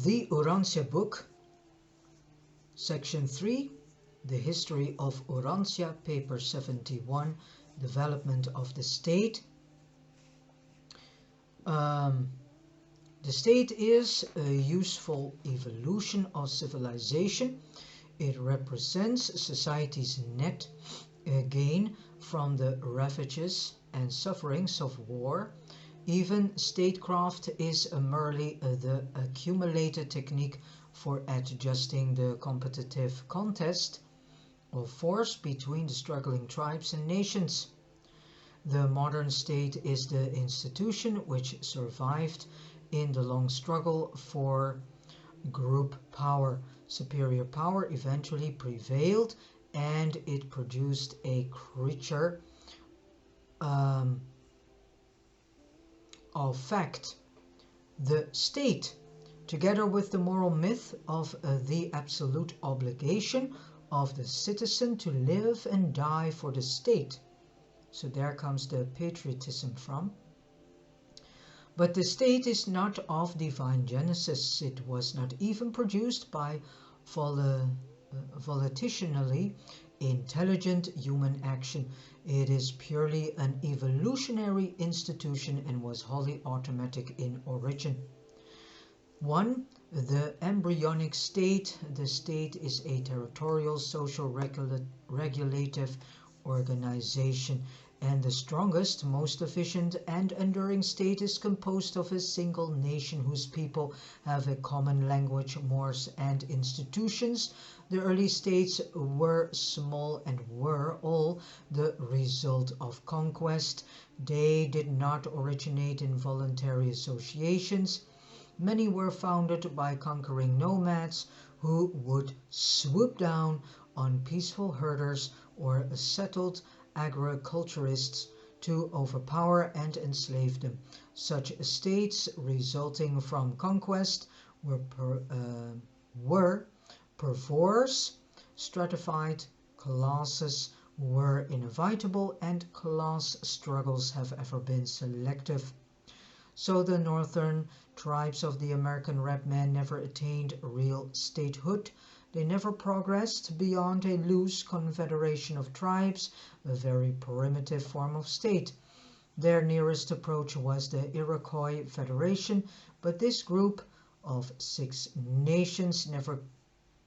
The Urantia Book, Section 3, The History of Urantia, Paper 71, Development of the State. The state is a useful evolution of civilization. It represents society's net gain from the ravages and sufferings of war. Even statecraft is merely the accumulated technique for adjusting the competitive contest of force between the struggling tribes and nations. The modern state is the institution which survived in the long struggle for group power. Superior power eventually prevailed, and it produced a creature of fact. The state, together with the moral myth of the absolute obligation of the citizen to live and die for the state. So there comes the patriotism from. But the state is not of divine genesis. It was not even produced by volitionally intelligent human action. It is purely an evolutionary institution and was wholly automatic in origin. 1. The embryonic state. The state is a territorial, social, regulative organization, and the strongest, most efficient and enduring state is composed of a single nation whose people have a common language, mores, and institutions. The early states were small and were all the result of conquest. They did not originate in voluntary associations. Many were founded by conquering nomads who would swoop down on peaceful herders or settled agriculturists to overpower and enslave them. Such states resulting from conquest were perverse. Stratified classes were inevitable, and class struggles have ever been selective. So the northern tribes of the American red man never attained real statehood. They never progressed beyond a loose confederation of tribes, a very primitive form of state. Their nearest approach was the Iroquois Federation, but this group of 6 nations never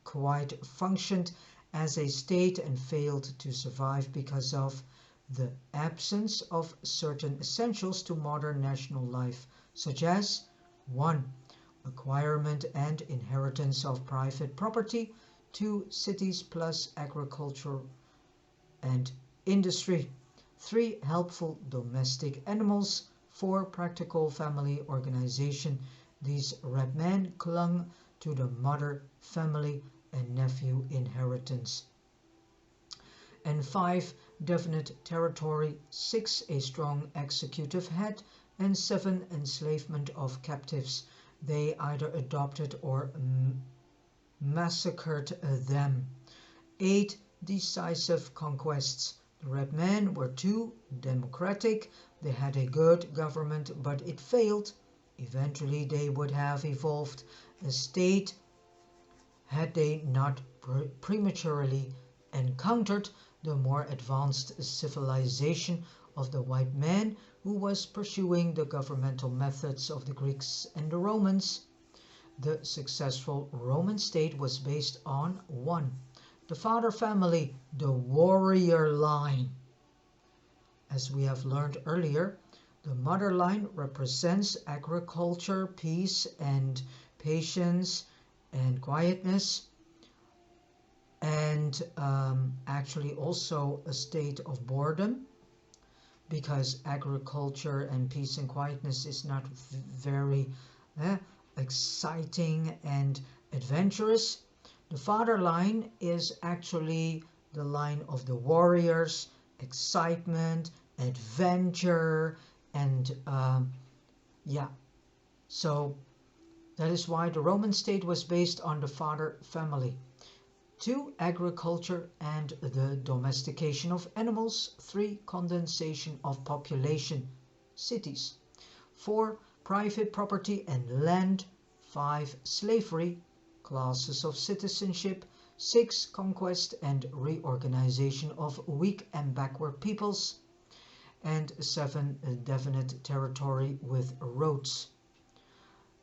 quite functioned as a state and failed to survive because of the absence of certain essentials to modern national life, such as 1. Acquirement and inheritance of private property, 2. Cities plus agriculture and industry, 3. Helpful domestic animals, 4. Practical family organization. These red men clung to the mother, family, and nephew inheritance. And 5. Definite territory, 6. A strong executive head, and 7. Enslavement of captives. They either adopted or massacred them. 8. Decisive conquests. The red men were too democratic. They had a good government, but it failed. Eventually they would have evolved a state had they not prematurely encountered the more advanced civilization of the white man, who was pursuing the governmental methods of the Greeks and the Romans. The successful Roman state was based on 1. The father family, the warrior line. As we have learned earlier, the mother line represents agriculture, peace and patience and quietness, and actually also a state of boredom, because agriculture and peace and quietness is not very exciting and adventurous. The father line is actually the line of the warriors, excitement, adventure, and so that is why the Roman state was based on the father family. 2. Agriculture and the domestication of animals. 3. Condensation of population, cities. 4. Private property and land. 5. Slavery, classes of citizenship. 6. Conquest and reorganization of weak and backward peoples. And 7. Definite territory with roads.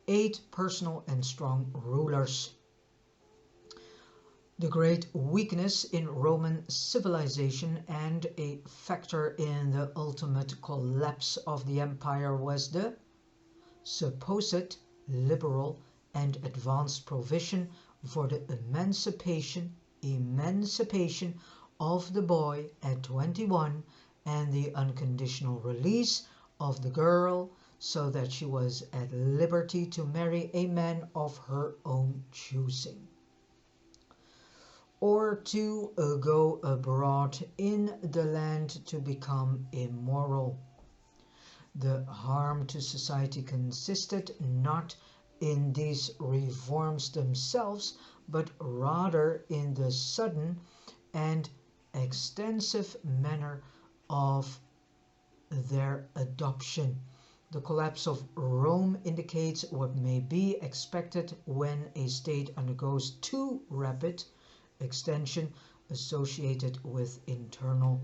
8. Personal and strong rulers. The great weakness in Roman civilization and a factor in the ultimate collapse of the empire was the supposed liberal and advanced provision for the emancipation of the boy at 21 and the unconditional release of the girl so that she was at liberty to marry a man of her own choosing, or to go abroad in the land to become immoral. The harm to society consisted not in these reforms themselves, but rather in the sudden and extensive manner of their adoption. The collapse of Rome indicates what may be expected when a state undergoes too rapid extension associated with internal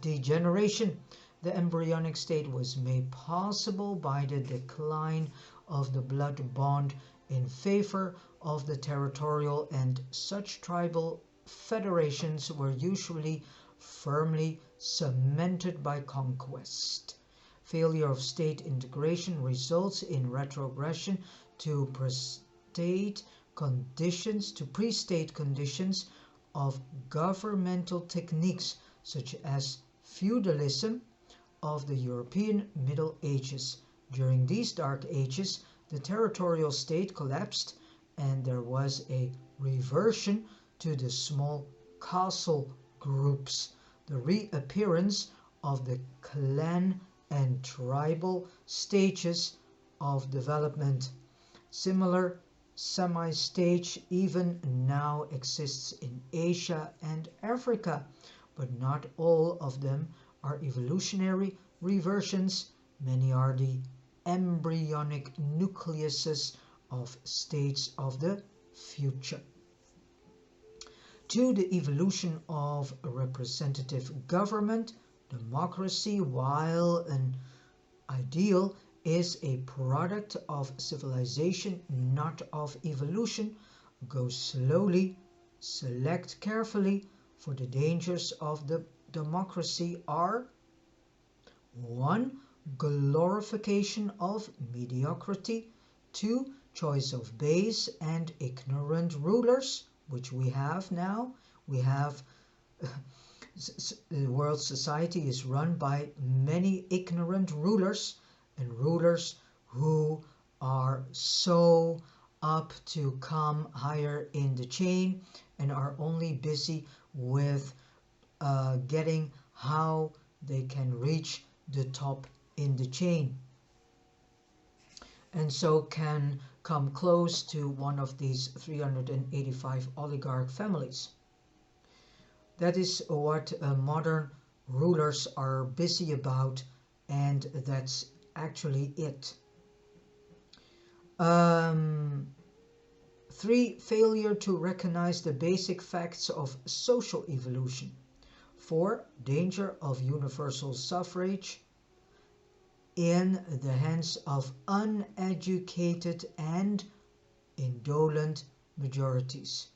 degeneration. The embryonic state was made possible by the decline of the blood bond in favor of the territorial, and such tribal federations were usually firmly cemented by conquest. Failure of state integration results in retrogression to pre-state conditions of governmental techniques such as feudalism of the European Middle Ages. During these dark ages, the territorial state collapsed and there was a reversion to the small castle groups, the reappearance of the clan and tribal stages of development. Similar semi-stage even now exists in Asia and Africa, but not all of them are evolutionary reversions. Many are the embryonic nucleuses of states of the future. To the evolution of representative government, democracy, while an ideal, is a product of civilization, not of evolution. Go slowly, select carefully, for the dangers of the democracy are 1. Glorification of mediocrity. 2. Choice of base and ignorant rulers, which we have now. We have the world society is run by many ignorant rulers, and rulers who are so up to come higher in the chain and are only busy with getting how they can reach the top in the chain, and so can come close to one of these 385 oligarch families. That is what modern rulers are busy about, and that's actually it. 3. Failure to recognize the basic facts of social evolution. 4. Danger of universal suffrage in the hands of uneducated and indolent majorities.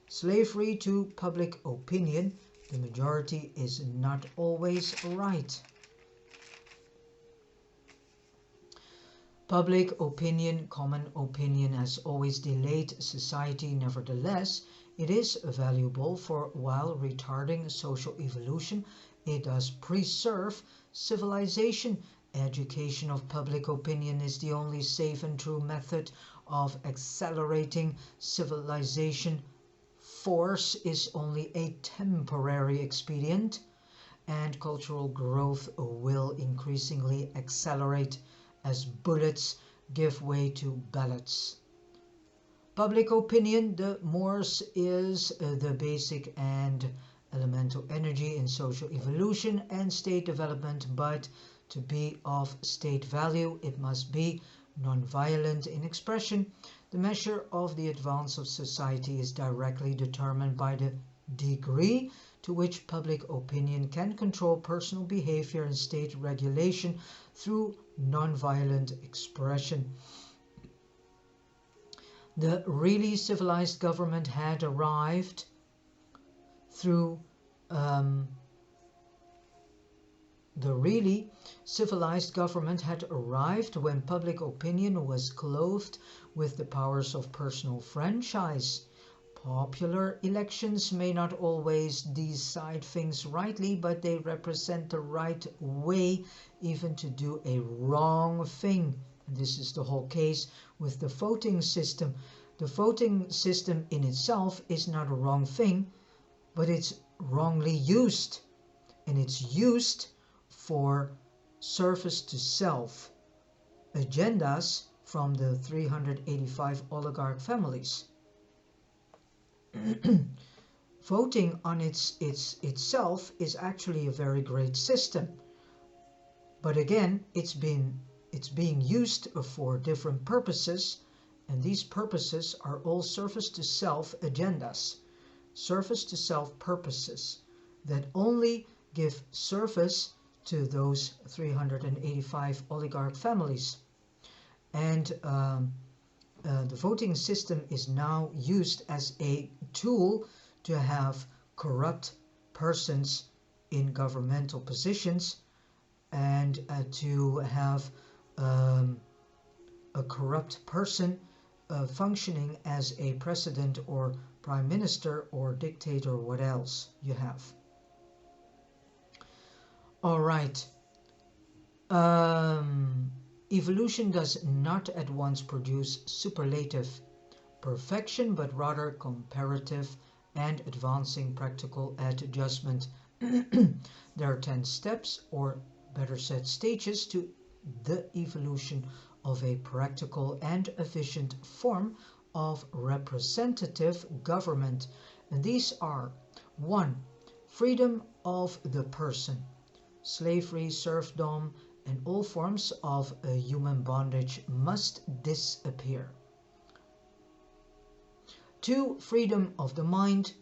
Slavery to public opinion. The majority is not always right. Public opinion, common opinion, has always delayed society. Nevertheless, it is valuable, for while retarding social evolution, it does preserve civilization. Education of public opinion is the only safe and true method of accelerating civilization. Force is only a temporary expedient, and cultural growth will increasingly accelerate as bullets give way to ballots. Public opinion, the Morse, is the basic and elemental energy in social evolution and state development, but to be of state value, it must be non-violent in expression. The measure of the advance of society is directly determined by the degree to which public opinion can control personal behavior and state regulation through nonviolent expression. The really civilized government had arrived through when public opinion was clothed with the powers of personal franchise. Popular elections may not always decide things rightly, but they represent the right way even to do a wrong thing. And this is the whole case with the voting system. The voting system in itself is not a wrong thing, but it's wrongly used. And it's used for service to self agendas from the 385 oligarch families. Voting on itself is actually a very great system, but again it's being used for different purposes, and these purposes are all service to self agendas, service to self purposes that only give service to those 385 oligarch families. And the voting system is now used as a tool to have corrupt persons in governmental positions, and to have a corrupt person functioning as a president or prime minister or dictator, or what else you have. All right. Evolution does not at once produce superlative perfection, but rather comparative and advancing practical adjustment. There are 10 steps, or better said stages, to the evolution of a practical and efficient form of representative government. And these are: 1. Freedom of the person. Slavery, serfdom, and all forms of human bondage must disappear. 2. Freedom of the mind.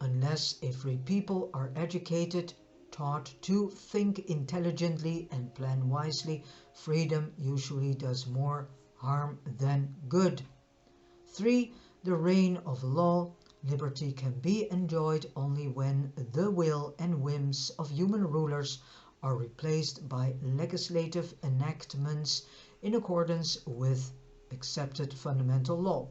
Unless a free people are educated, taught to think intelligently and plan wisely, freedom usually does more harm than good. 3. The reign of law. Liberty can be enjoyed only when the will and whims of human rulers are replaced by legislative enactments in accordance with accepted fundamental law.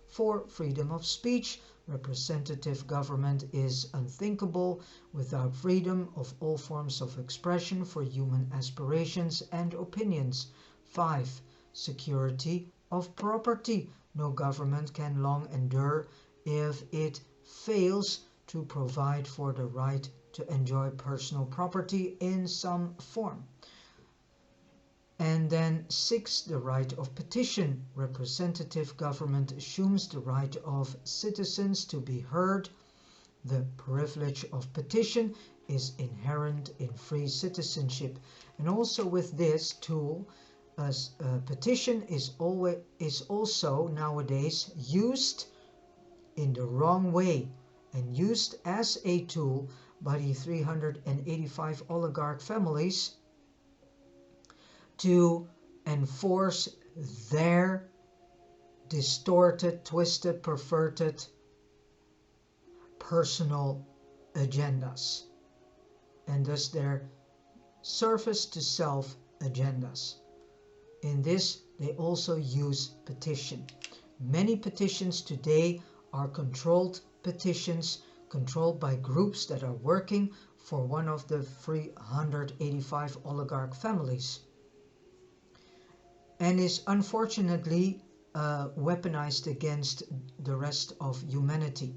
4. Freedom of speech. Representative government is unthinkable without freedom of all forms of expression for human aspirations and opinions. 5. Security of property. No government can long endure if it fails to provide for the right to enjoy personal property in some form. And then 6, the right of petition. Representative government assumes the right of citizens to be heard. The privilege of petition is inherent in free citizenship. And also with this tool, petition is also nowadays used in the wrong way and used as a tool by the 385 oligarch families to enforce their distorted, twisted, perverted personal agendas, and thus their service to self agendas. In this, they also use petition. Many petitions today are controlled petitions, controlled by groups that are working for one of the 385 oligarch families, and is unfortunately weaponized against the rest of humanity.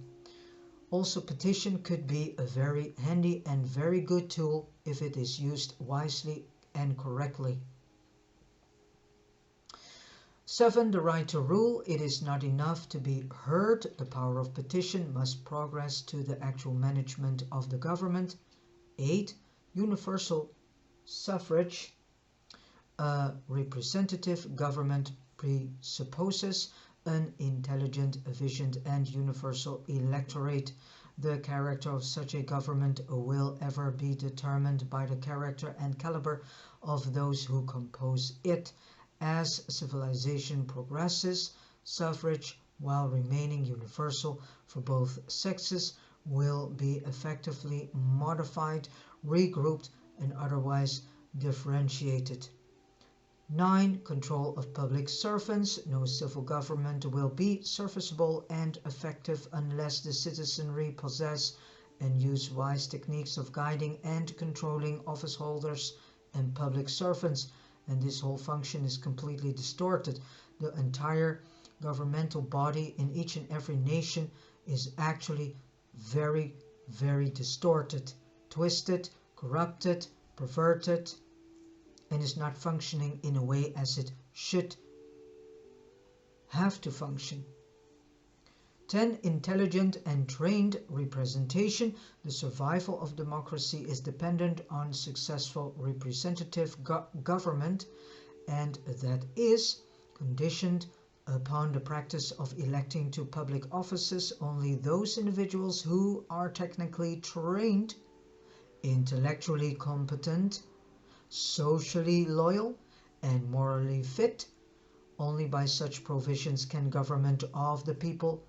Also, petition could be a very handy and very good tool if it is used wisely and correctly. 7. The right to rule. It is not enough to be heard. The power of petition must progress to the actual management of the government. 8. Universal suffrage. Representative government presupposes an intelligent, efficient, and universal electorate. The character of such a government will ever be determined by the character and caliber of those who compose it. As civilization progresses, suffrage, while remaining universal for both sexes, will be effectively modified, regrouped, and otherwise differentiated. 9. Control of public servants. No civil government will be serviceable and effective unless the citizenry possess and use wise techniques of guiding and controlling office holders and public servants. And this whole function is completely distorted. The entire governmental body in each and every nation is actually very, very distorted, twisted, corrupted, perverted, and is not functioning in a way as it should have to function. 10. Intelligent and trained representation. The survival of democracy is dependent on successful representative government, and that is conditioned upon the practice of electing to public offices only those individuals who are technically trained, intellectually competent, socially loyal, and morally fit. Only by such provisions can government of the people,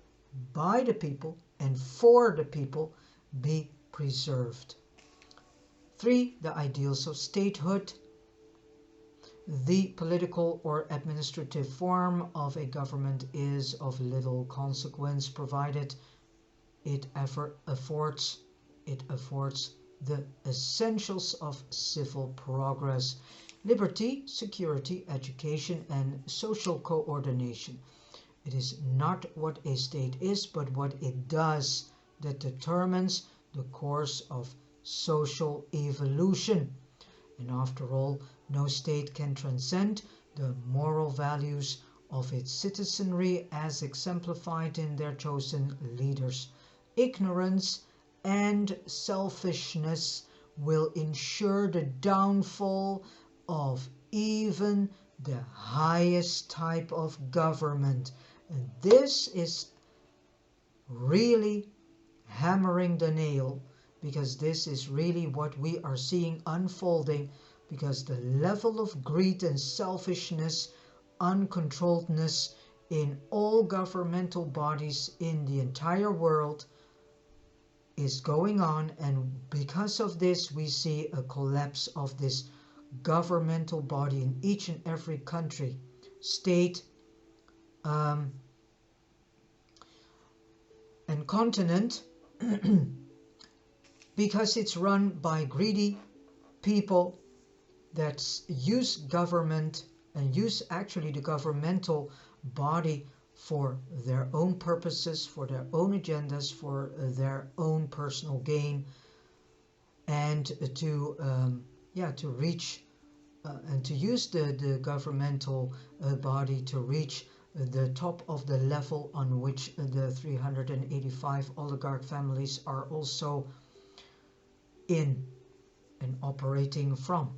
by the people, and for the people be preserved. 3. The ideals of statehood. The political or administrative form of a government is of little consequence provided it affords the essentials of civil progress: liberty, security, education, and social coordination. It is not what a state is, but what it does that determines the course of social evolution. And after all, no state can transcend the moral values of its citizenry as exemplified in their chosen leaders. Ignorance and selfishness will ensure the downfall of even the highest type of government. And this is really hammering the nail, because this is really what we are seeing unfolding, because the level of greed and selfishness, uncontrolledness in all governmental bodies in the entire world is going on, and because of this we see a collapse of this governmental body in each and every country, state, and continent, because it's run by greedy people that use government and use actually the governmental body for their own purposes, for their own agendas, for their own personal gain, and to reach and to use the governmental body to reach the top of the level on which the 385 oligarch families are also in and operating from.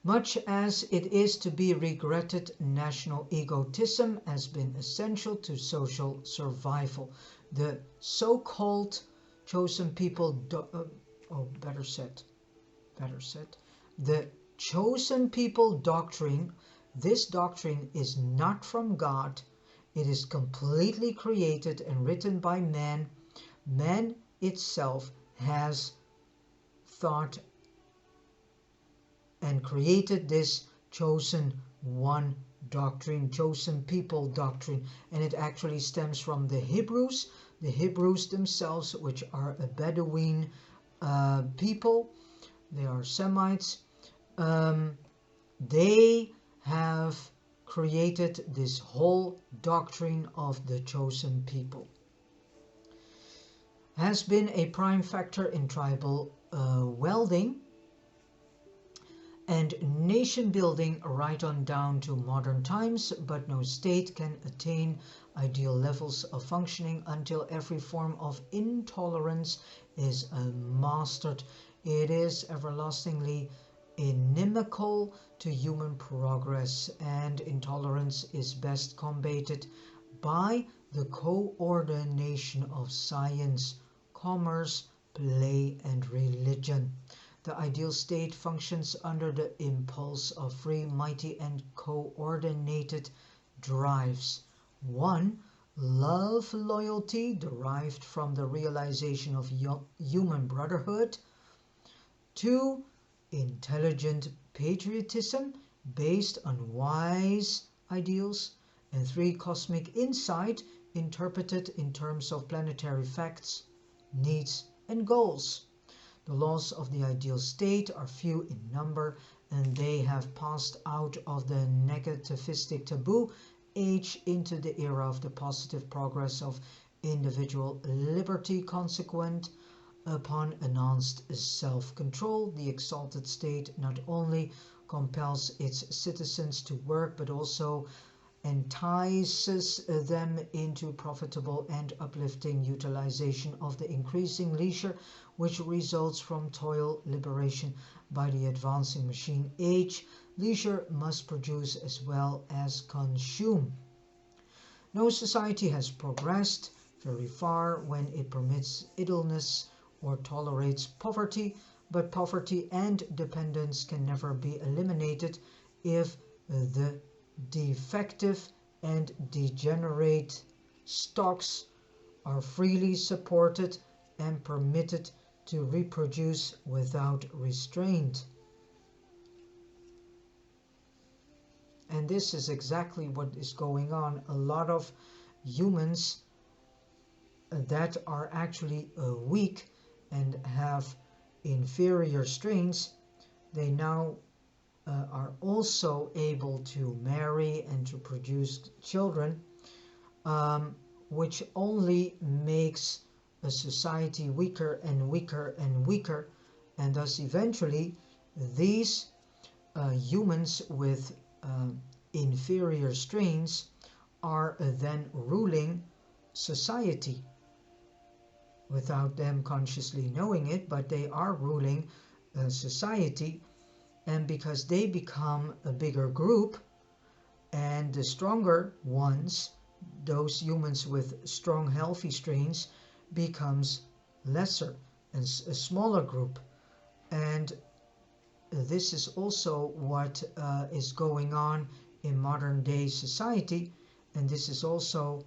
Much as it is to be regretted, national egotism has been essential to social survival. The so-called chosen people, the chosen people doctrine, this doctrine is not from God. It is completely created and written by man. Man itself has thought and created this chosen one doctrine, chosen people doctrine, and it actually stems from the Hebrews themselves, which are a Bedouin people. They are Semites. They have created this whole doctrine of the chosen people. Has been a prime factor in tribal welding, and nation building right on down to modern times, but no state can attain ideal levels of functioning until every form of intolerance is mastered. It is everlastingly inimical to human progress, and intolerance is best combated by the coordination of science, commerce, play, and religion. The ideal state functions under the impulse of free, mighty, and coordinated drives. 1. Love, loyalty, derived from the realization of human brotherhood. 2. Intelligent patriotism, based on wise ideals. And 3. Cosmic insight, interpreted in terms of planetary facts, needs, and goals. The laws of the ideal state are few in number, and they have passed out of the negativistic taboo age into the era of the positive progress of individual liberty. Consequent upon enhanced self-control, the exalted state not only compels its citizens to work, but also entices them into profitable and uplifting utilization of the increasing leisure which results from toil liberation by the advancing machine age. Leisure must produce as well as consume. No society has progressed very far when it permits idleness or tolerates poverty, but poverty and dependence can never be eliminated if the defective and degenerate stocks are freely supported and permitted to reproduce without restraint. And this is exactly what is going on. A lot of humans that are actually weak and have inferior strains, they now are also able to marry and to produce children, which only makes a society weaker and weaker and weaker, and thus eventually these humans with inferior strains are then ruling society without them consciously knowing it, but they are ruling society. And because they become a bigger group, and the stronger ones, those humans with strong healthy strains, becomes lesser and a smaller group. And this is also what is going on in modern day society, and this is also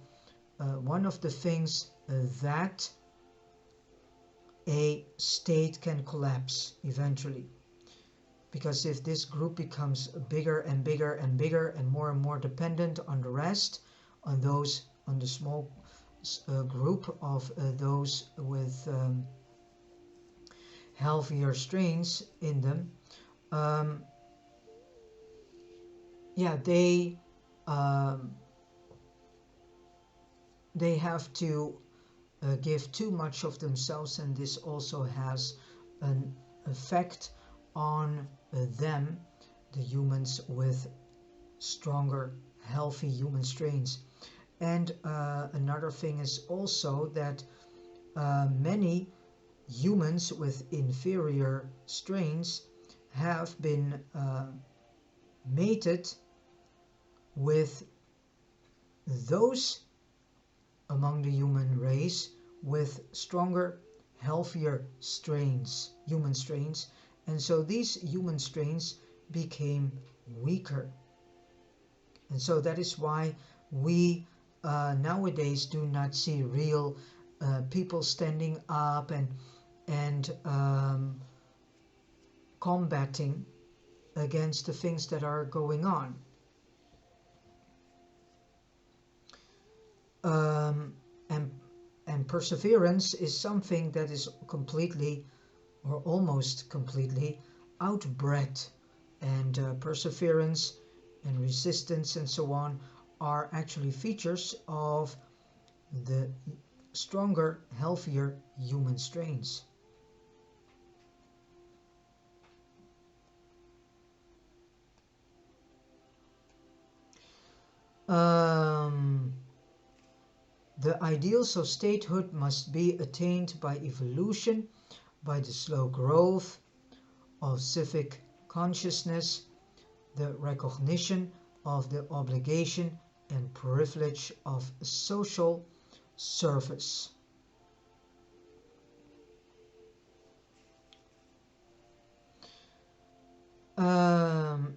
one of the things that a state can collapse eventually. Because if this group becomes bigger and bigger and bigger and more dependent on the rest, on the small group of those with healthier strains in them, they have to give too much of themselves, and this also has an effect on them, the humans with stronger, healthy human strains. And another thing is also that many humans with inferior strains have been mated with those among the human race with stronger, healthier strains, human strains, and so these human strains became weaker. And so that is why we nowadays do not see real people standing up and combating against the things that are going on. And perseverance is something that is completely or almost completely outbred, and perseverance and resistance and so on are actually features of the stronger, healthier human strains. The ideals of statehood must be attained by evolution, by the slow growth of civic consciousness, the recognition of the obligation and privilege of social service.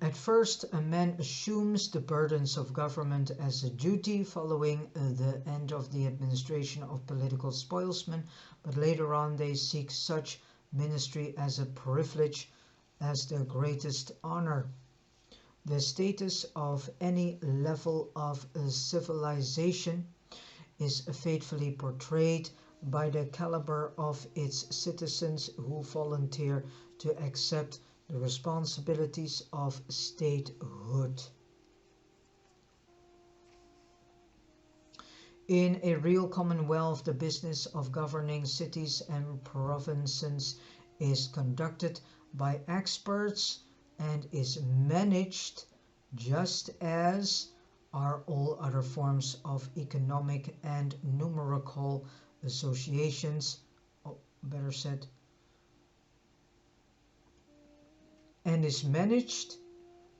At first, a man assumes the burdens of government as a duty following the end of the administration of political spoilsmen, but later on they seek such ministry as a privilege, as the greatest honor. The status of any level of civilization is faithfully portrayed by the caliber of its citizens who volunteer to accept the responsibilities of statehood. In a real commonwealth, the business of governing cities and provinces is conducted by experts and is managed just as are all other forms of economic and numerical associations, better said, and is managed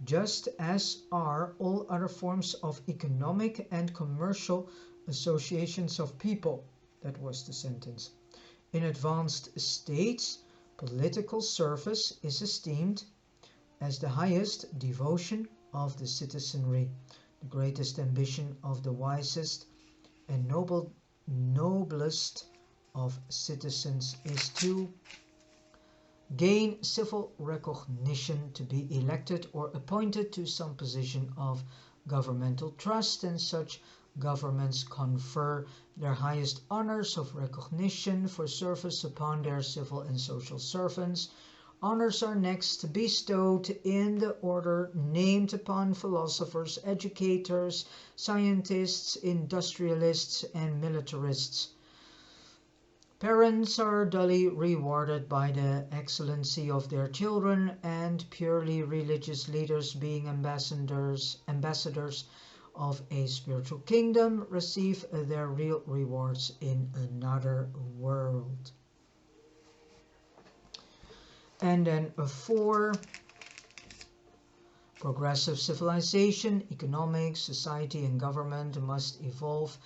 just as are all other forms of economic and commercial associations of people. That was the sentence. In advanced states, political service is esteemed as the highest devotion of the citizenry. The greatest ambition of the wisest and noblest of citizens is to gain civil recognition, to be elected or appointed to some position of governmental trust, and such governments confer their highest honors of recognition for service upon their civil and social servants. Honors are next bestowed in the order named upon philosophers, educators, scientists, industrialists, and militarists. Parents are duly rewarded by the excellency of their children, and purely religious leaders, being ambassadors of a spiritual kingdom, receive their real rewards in another world. And then 4, progressive civilization, economics, society, and government must evolve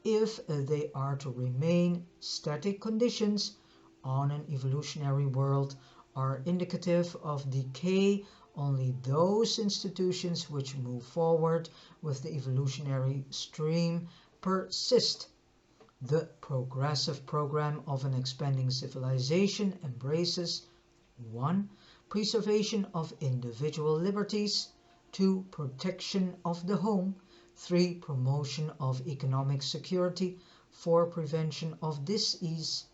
if they are to remain. Static conditions on an evolutionary world are indicative of decay. Only those institutions which move forward with the evolutionary stream persist. The progressive program of an expanding civilization embraces 1. Preservation of individual liberties, 2. Protection of the home, 3. Promotion of economic security, 4. Prevention of disease,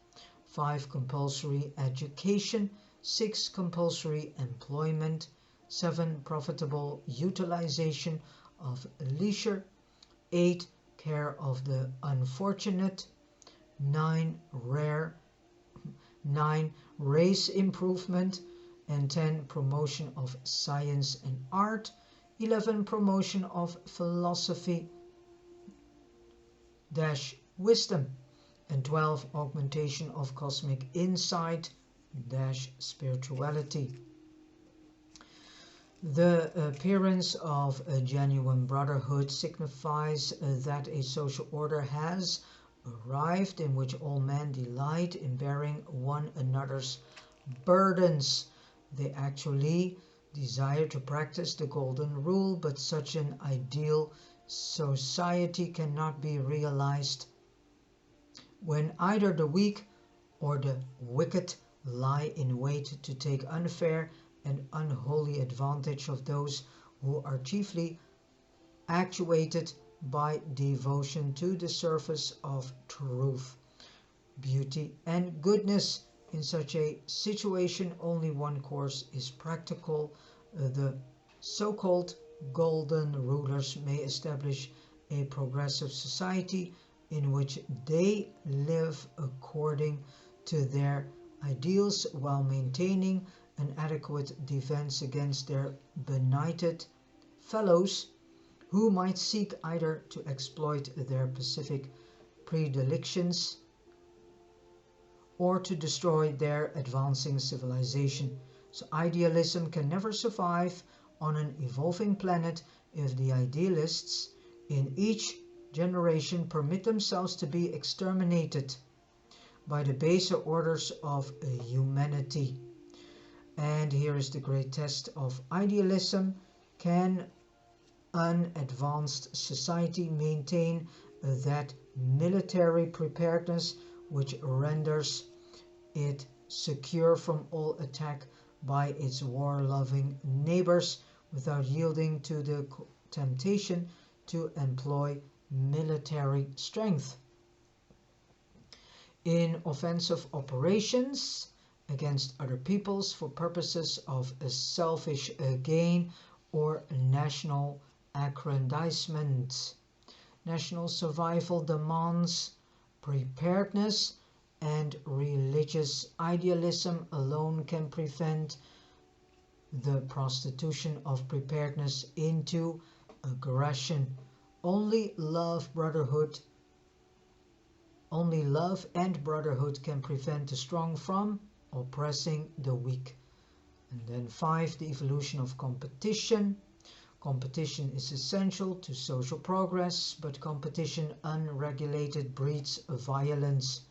5. Compulsory education, 6. Compulsory employment, 7. Profitable utilization of leisure, 8. Care of the unfortunate, 9. Race improvement, and 10. Promotion of science and art, 11. Promotion of philosophy - wisdom, and 12. Augmentation of cosmic insight - spirituality. The appearance of a genuine brotherhood signifies that a social order has arrived in which all men delight in bearing one another's burdens. They actually desire to practice the golden rule, but such an ideal society cannot be realized when either the weak or the wicked lie in wait to take unfair and unholy advantage of those who are chiefly actuated by devotion to the service of truth, beauty, and goodness. In such a situation, only one course is practical. The so-called golden rulers may establish a progressive society in which they live according to their ideals while maintaining an adequate defense against their benighted fellows who might seek either to exploit their specific predilections or to destroy their advancing civilization. So idealism can never survive on an evolving planet if the idealists in each generation permit themselves to be exterminated by the baser orders of humanity. And here is the great test of idealism. Can an advanced society maintain that military preparedness which renders it secure from all attack by its war-loving neighbors without yielding to the temptation to employ military strength? In offensive operations against other peoples for purposes of selfish gain or national aggrandizement. National survival demands preparedness, and religious idealism alone can prevent the prostitution of preparedness into aggression. Only love and brotherhood can prevent the strong from oppressing the weak. And then 5, the evolution of competition. Competition is essential to social progress, but competition unregulated breeds violence.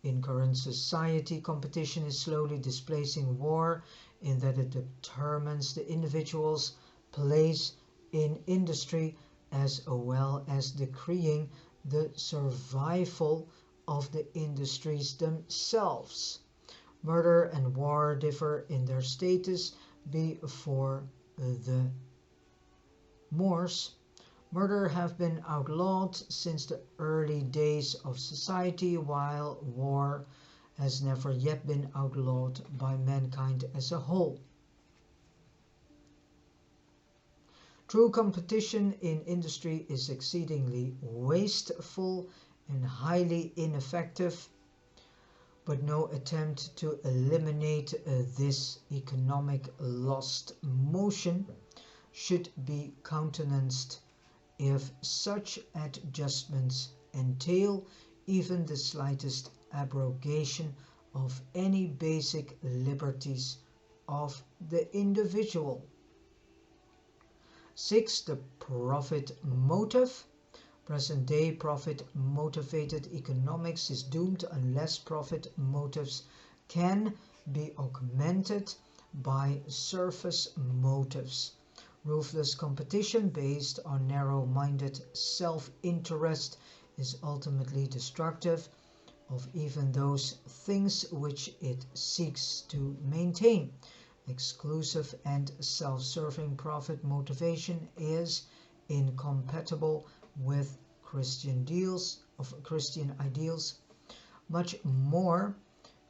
In current society, competition is slowly displacing war in that it determines the individual's place in industry as well as decreeing the survival of the industries themselves. Murder and war differ in their status before the Moors. Murder have been outlawed since the early days of society, while war has never yet been outlawed by mankind as a whole. True competition in industry is exceedingly wasteful and highly ineffective, but no attempt to eliminate this economic lost motion should be countenanced if such adjustments entail even the slightest abrogation of any basic liberties of the individual. 6. The profit motive. Present-day profit-motivated economics is doomed unless profit motives can be augmented by service motives. Ruthless competition based on narrow-minded self-interest is ultimately destructive of even those things which it seeks to maintain. Exclusive and self-serving profit motivation is incompatible with Christian ideals, much more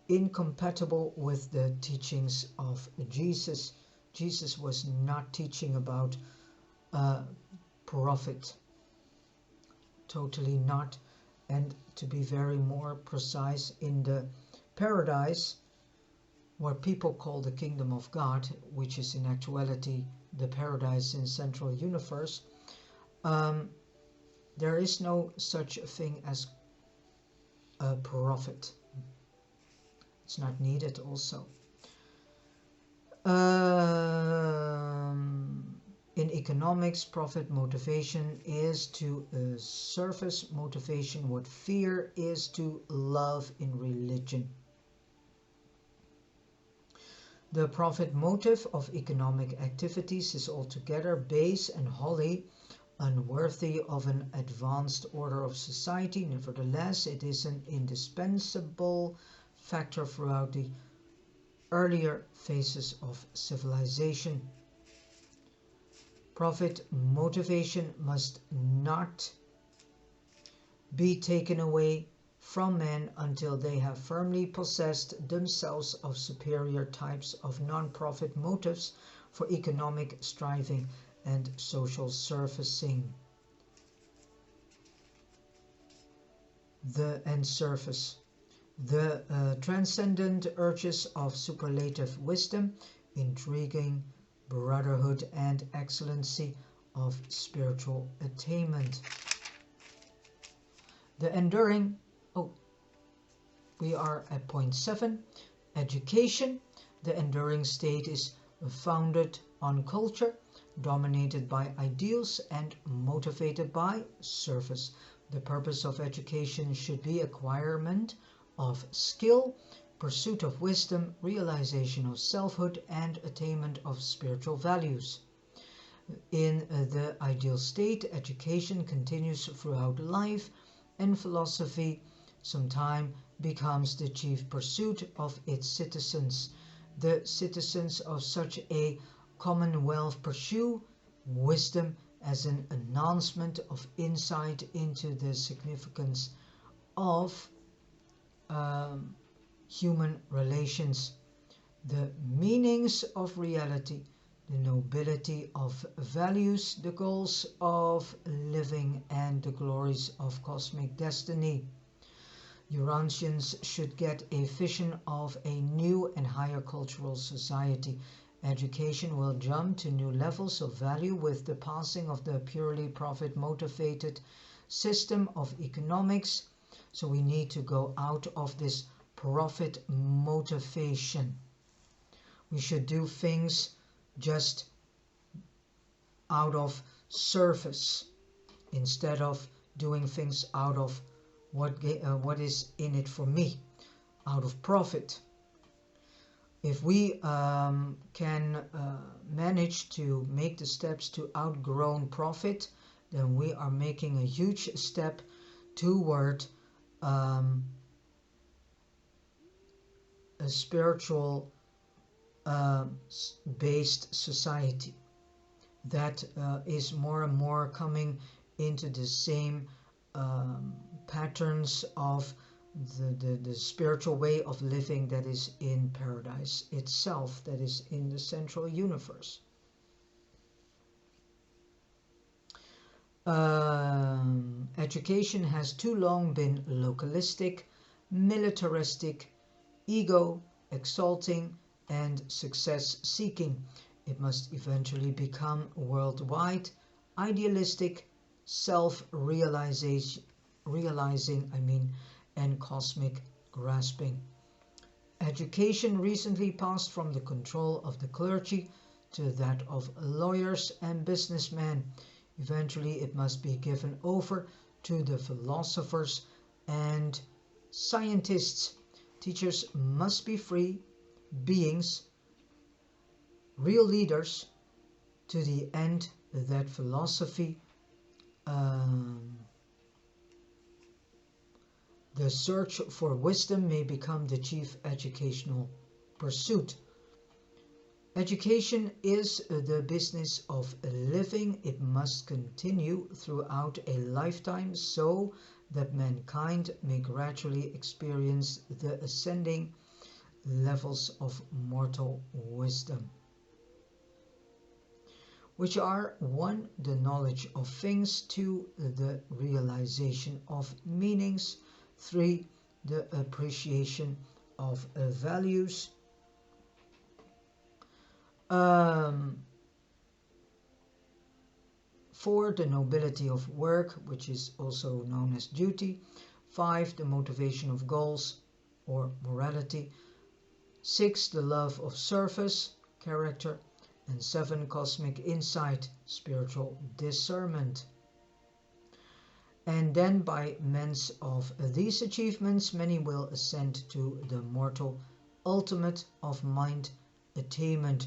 incompatible with the teachings of Jesus. Jesus was not teaching about profit, totally not. And to be very more precise, in the paradise, what people call the kingdom of God, which is in actuality the paradise in central universe, there is no such thing as a profit. It's not needed also. In economics, profit motivation is to service motivation what fear is to love in religion. The profit motive of economic activities is altogether base and wholly unworthy of an advanced order of society. Nevertheless, it is an indispensable factor throughout the earlier phases of civilization. Profit motivation must not be taken away from men until they have firmly possessed themselves of superior types of non-profit motives for economic striving and social servicing. The transcendent urges of superlative wisdom, intriguing, brotherhood and excellency of spiritual attainment. The enduring, we are at point 7, education. The enduring state is founded on culture, dominated by ideals and motivated by service. The purpose of education should be acquirement of skill, pursuit of wisdom, realization of selfhood, and attainment of spiritual values. In the ideal state, education continues throughout life, and philosophy sometimes becomes the chief pursuit of its citizens. The citizens of such a commonwealth pursue wisdom as an announcement of insight into the significance of human relations, the meanings of reality, the nobility of values, the goals of living, and the glories of cosmic destiny. Urantians should get a vision of a new and higher cultural society. Education will jump to new levels of value with the passing of the purely profit-motivated system of economics. So we need to go out of this profit motivation. We should do things just out of service instead of doing things out of what is in it for me, out of profit. If we can manage to make the steps to outgrown profit, then we are making a huge step toward a spiritual based society that is more and more coming into the same patterns of the spiritual way of living that is in paradise itself, that is in the central universe. Education has too long been localistic, militaristic, ego exalting, and success seeking. It must eventually become worldwide, idealistic, self-realizing, and cosmic grasping. Education recently passed from the control of the clergy to that of lawyers and businessmen. Eventually it must be given over to the philosophers and scientists. Teachers must be free beings, real leaders, to the end that philosophy, the search for wisdom, may become the chief educational pursuit. Education is the business of living. It must continue throughout a lifetime so that mankind may gradually experience the ascending levels of mortal wisdom, which are 1. The knowledge of things, 2. The realization of meanings, 3. The appreciation of values, 4. The nobility of work, which is also known as duty, 5. The motivation of goals or morality, 6. The love of service, character, and 7. Cosmic insight, spiritual discernment. And then by means of these achievements, many will ascend to the mortal ultimate of mind attainment,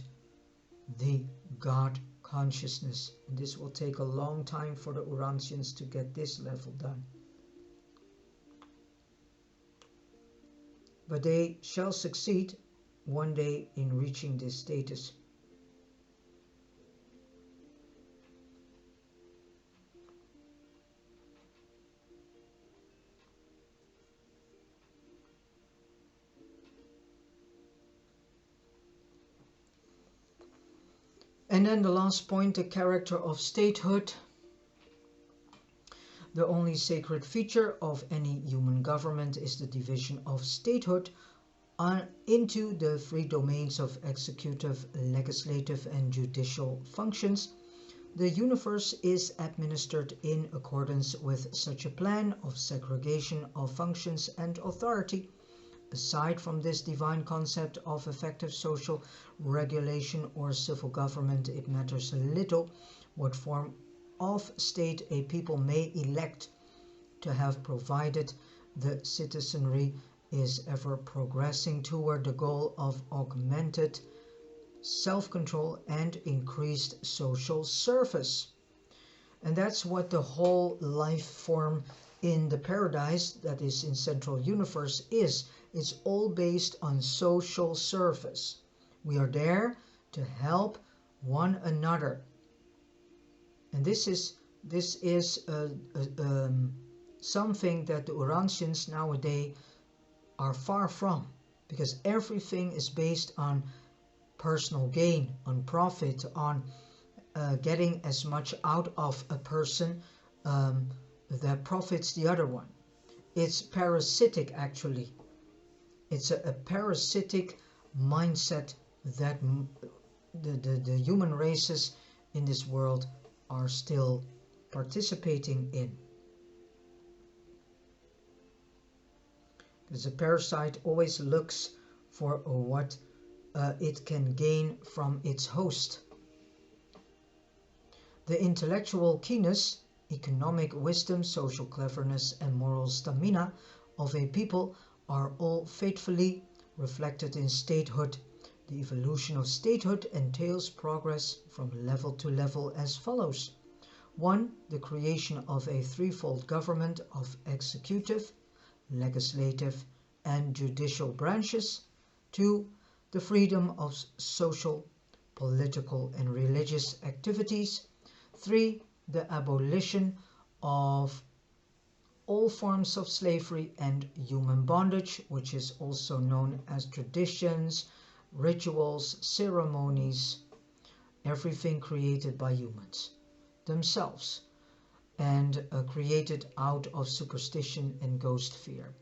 the God consciousness. And this will take a long time for the Urantians to get this level done. But they shall succeed one day in reaching this status. And then the last point, the character of statehood. The only sacred feature of any human government is the division of statehood into the 3 domains of executive, legislative, and judicial functions. The universe is administered in accordance with such a plan of segregation of functions and authority. Aside from this divine concept of effective social regulation or civil government, it matters little what form of state a people may elect to have, provided the citizenry is ever progressing toward the goal of augmented self-control and increased social service. And that's what the whole life form in the paradise, that is in Central Universe, is. It's all based on social service. We are there to help one another. And this is something that the Urantians nowadays are far from, because everything is based on personal gain, on profit, on getting as much out of a person that profits the other one. It's parasitic, actually. It's a parasitic mindset that the human races in this world are still participating in. Because a parasite always looks for what it can gain from its host. The intellectual keenness, economic wisdom, social cleverness, and moral stamina of a people are all faithfully reflected in statehood. The evolution of statehood entails progress from level to level as follows. 1. The creation of a threefold government of executive, legislative, and judicial branches. 2. The freedom of social, political, and religious activities. 3. The abolition of all forms of slavery and human bondage, which is also known as traditions, rituals, ceremonies, everything created by humans themselves and created out of superstition and ghost fear.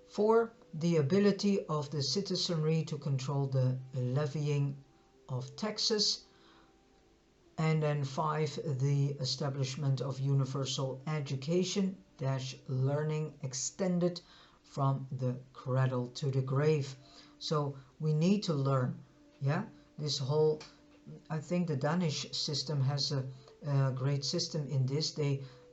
4. The ability of the citizenry to control the levying of taxes. And then 5. The establishment of universal education / learning extended from the cradle to the grave. So we need to learn. Yeah, this whole, I think the Danish system has a great system in this.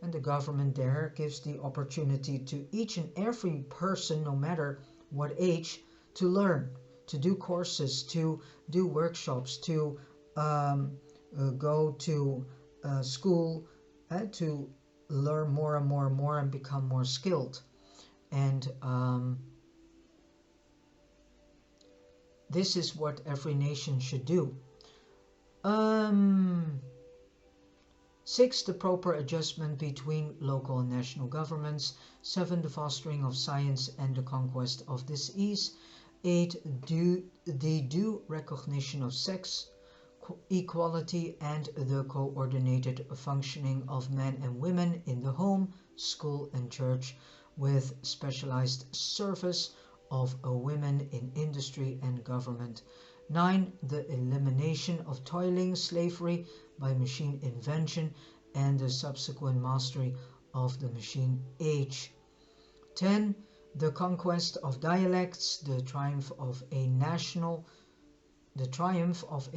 And the government there gives the opportunity to each and every person, no matter what age, to learn, to do courses, to do workshops, to go to school, to learn more and more and more and become more skilled. And this is what every nation should do. 6. The proper adjustment between local and national governments. 7. The fostering of science and the conquest of disease. 8. The due recognition of sex equality and the coordinated functioning of men and women in the home, school, and church, with specialized service of women in industry and government. 9. The elimination of toiling slavery by machine invention and the subsequent mastery of the machine age. 10. The conquest of dialects, the triumph of a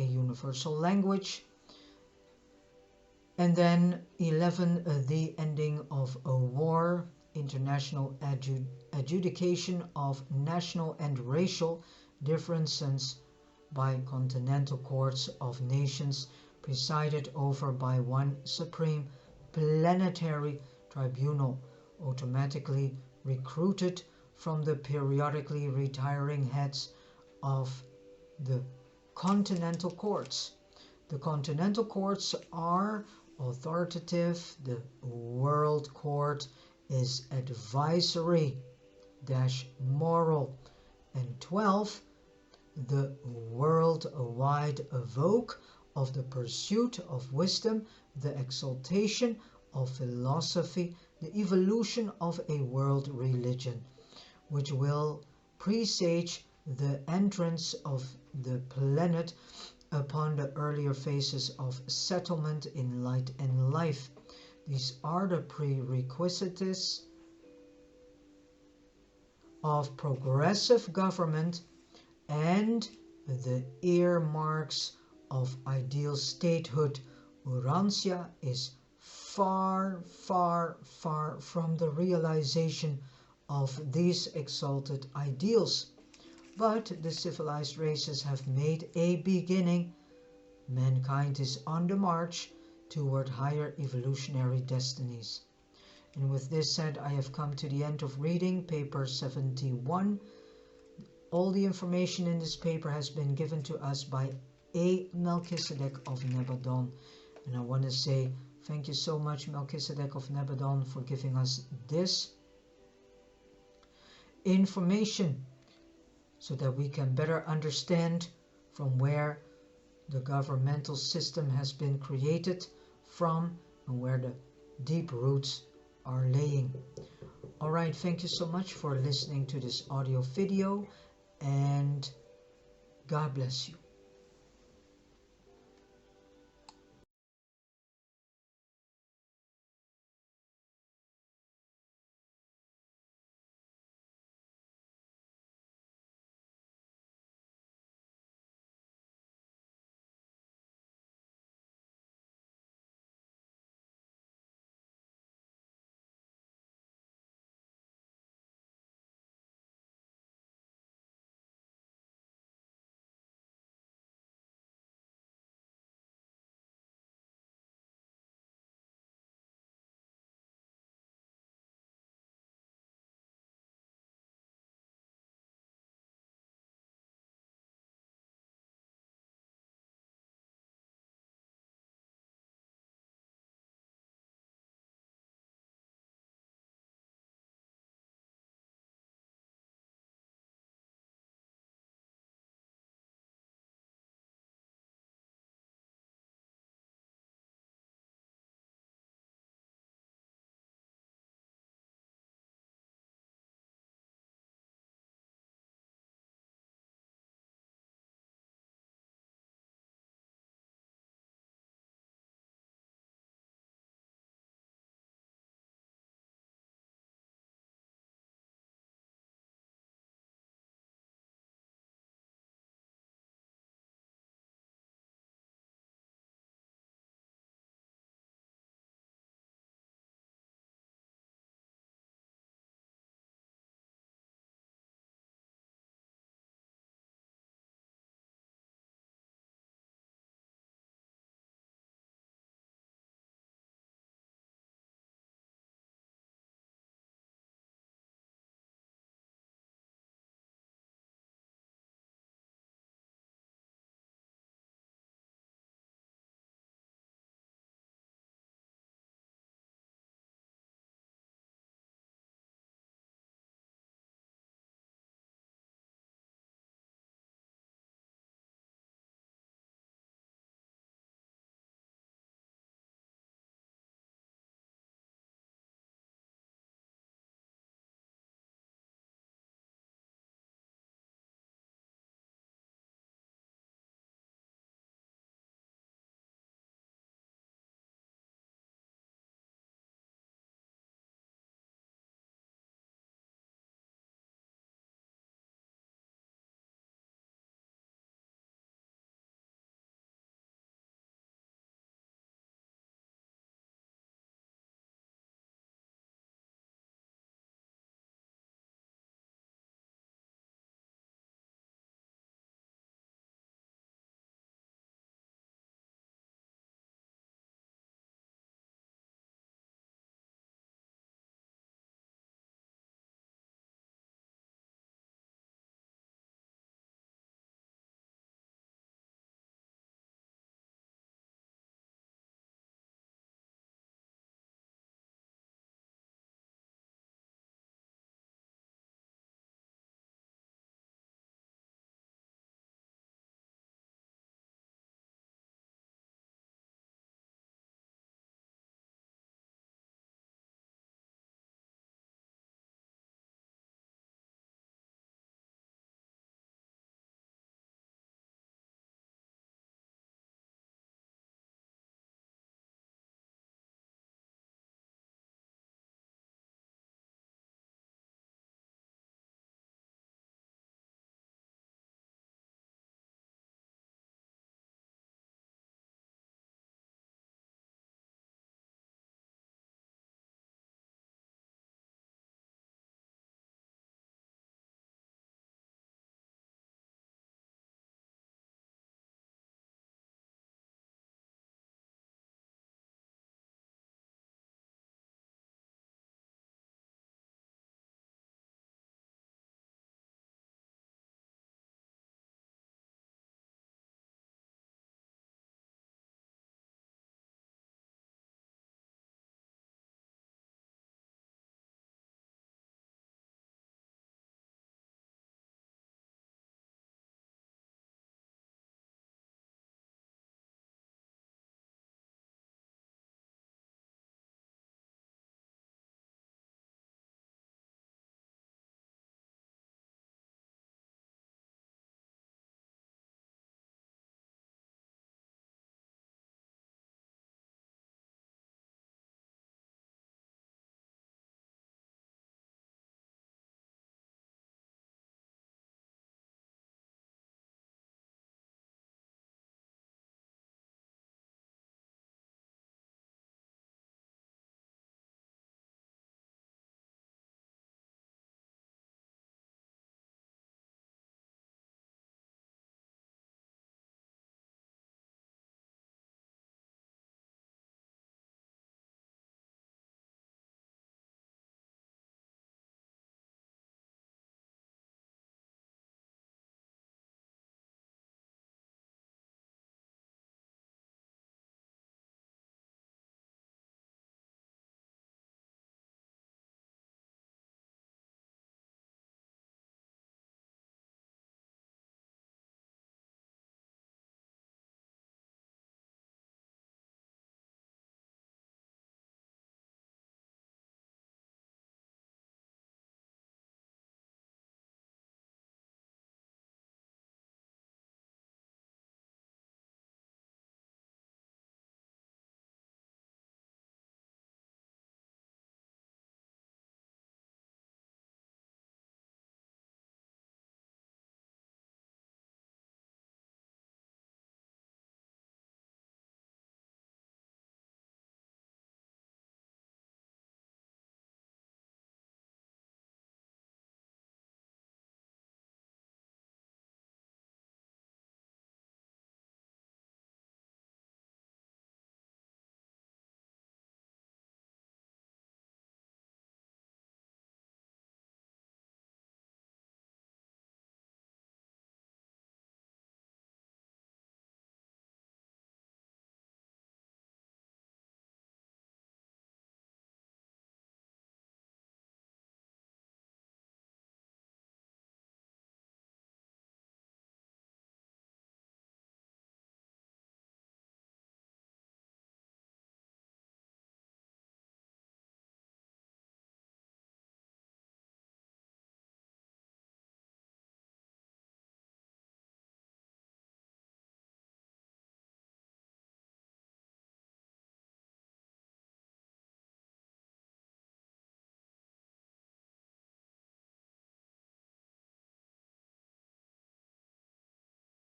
universal language. And then 11. The ending of a war, international adjudication of national and racial differences by continental courts of nations presided over by one supreme planetary tribunal, automatically recruited from the periodically retiring heads of the continental courts. The continental courts are authoritative. The world court is advisory - moral. And 12. The worldwide evoke of the pursuit of wisdom, the exaltation of philosophy, the evolution of a world religion, which will presage the entrance of the planet upon the earlier phases of settlement in light and life. These are the prerequisites of progressive government and the earmarks of ideal statehood. Urantia is far, far, far from the realization of these exalted ideals. But the civilized races have made a beginning. Mankind is on the march toward higher evolutionary destinies. And with this said, I have come to the end of reading paper 71. All the information in this paper has been given to us by A. Melchizedek of Nebadon. And I want to say thank you so much, Melchizedek of Nebadon, for giving us this information so that we can better understand from where the governmental system has been created from and where the deep roots are laying. Alright, thank you so much for listening to this audio video, and God bless you.